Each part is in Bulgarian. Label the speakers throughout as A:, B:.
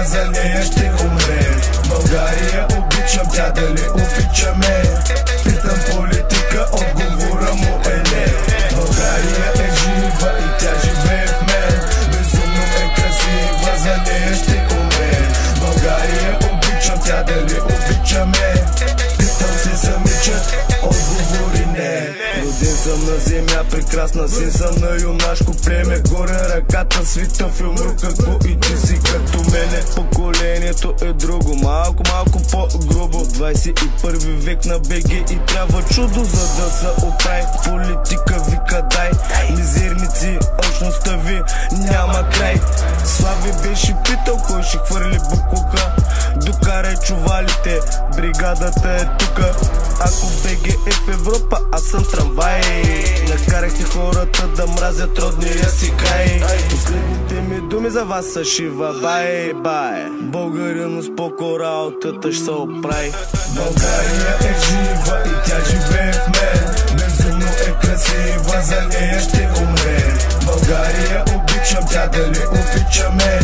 A: за нея ще умрем. България обичам, тя дали обичаме? Питам политика, отговора му е не. България е жива и тя живее в мен. Безумно е красива, за нея ще умрем. България обичам, тя дали обичаме? Питам се самичък, отговори не. Роден съм на земя прекрасна, син съм на юнашко племе. Горе ръката, свита в умру, какво и ти си като мене. Поколението е друго, малко по-грубо. 21 век на БГ и трябва чудо, за да се оправи. Политика вика дай, мизерници, общността ви няма край. Слави беше питал кой ще хвърли буклука. Докарай чувалите, бригадата е тука. Ако БГ е в Европа, аз съм трамвай. Накарахте хората да мразят родния си край. Последните ми думи за вас са шива, бай, бай. Българин успоко, работата ще се оправи. България е жива и тя живее в мен. Безумно е красива, за нея ще умрем. България обичам, тя дали обичаме?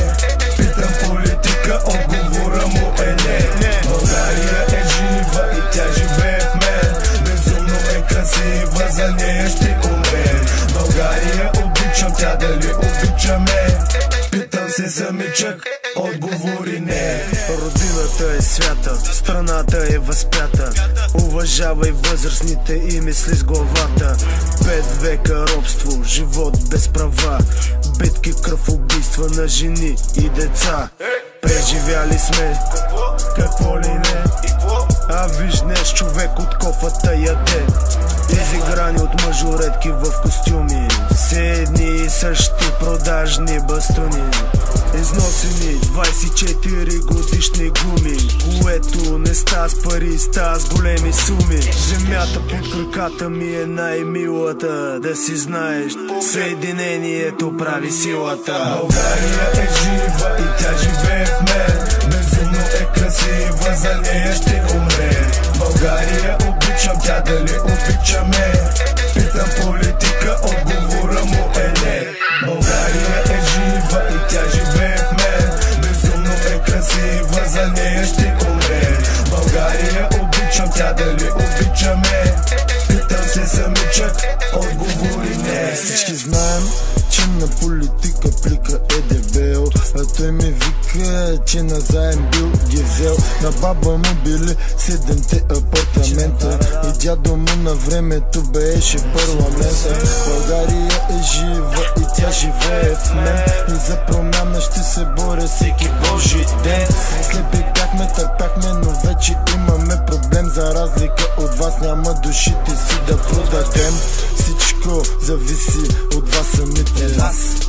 A: Питам политика, отговора му е не. България е жива и тя живее в мен. Безумно е красива, за нея ще умрем. България обичам, тя дали обичаме? Питам се самичък, отговори не. Родината е свята, страната е възпята. Уважавай възрастните и мисли с главата. 5 века робство, живот без права. Битки, кръв, убийства на жени и деца. Преживяли сме, какво ли не? А виж днес човек от кофата яде. Изиграни от мажоретки в костюми. Все едни и същи продажни бастуни. Износени 24 годишни гуми. Което не ста с пари, ста с големи суми. Земята под краката ми е най-милата. Да си знаеш, съединението прави силата. България е жива и тя живее в мен. Безумно е красива, за нея ще умрем. България обичам, тя дали обичаме? Питам политика, отговора му е не. България е жива и тя живее в мен. Безумно е красива, за нея ще умрем. България обичам, тя дали обичаме? Питам се самичък, отговори не. Всички знаем, че на политика плика е дебел. А той ми вика, че назаем бил ги взел. На баба му били 7-те апартамента. И дядо му на времето беше парламента. България е жива и тя живее в мен. И за промяна ще се боря всеки божи ден. Слепи бяхме, търпяхме, но вече имаме проблем. За разлика от вас няма душите си да продадем. Всичко зависи от вас самите.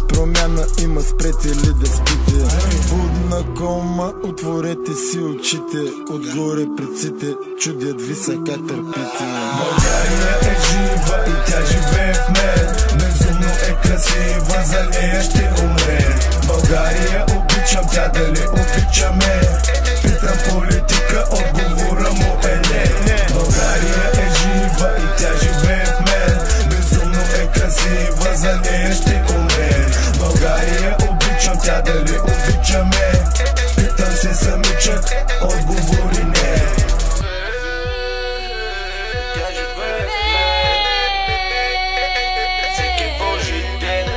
A: Промяна има, спрете ли да спите? Будна кома, отворете си очите. Отгоре преците, чудят ви са как търпите. България е жива и тя живее в мен. Безумно е красива, за нея ще умрем. България обичам, тя дали обичаме? Питам политика, отговора му е не. България е жива и тя живее в мен. Безумно е красива, за нея ще умрем. България обичам, тя дали обичаме? Питам се самичък, отговори не. Тя живее в мен. Всеки божи ден.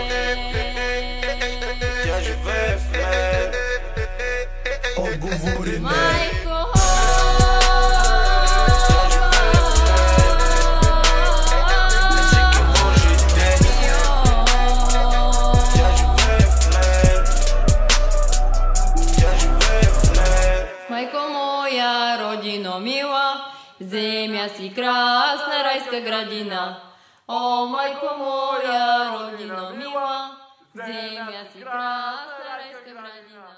A: Тя живее в мен. Отговори не.
B: Майко моя, родино мила, земя си красна, райска градина. О, майко моя, родино мила, земя си красна, райска градина.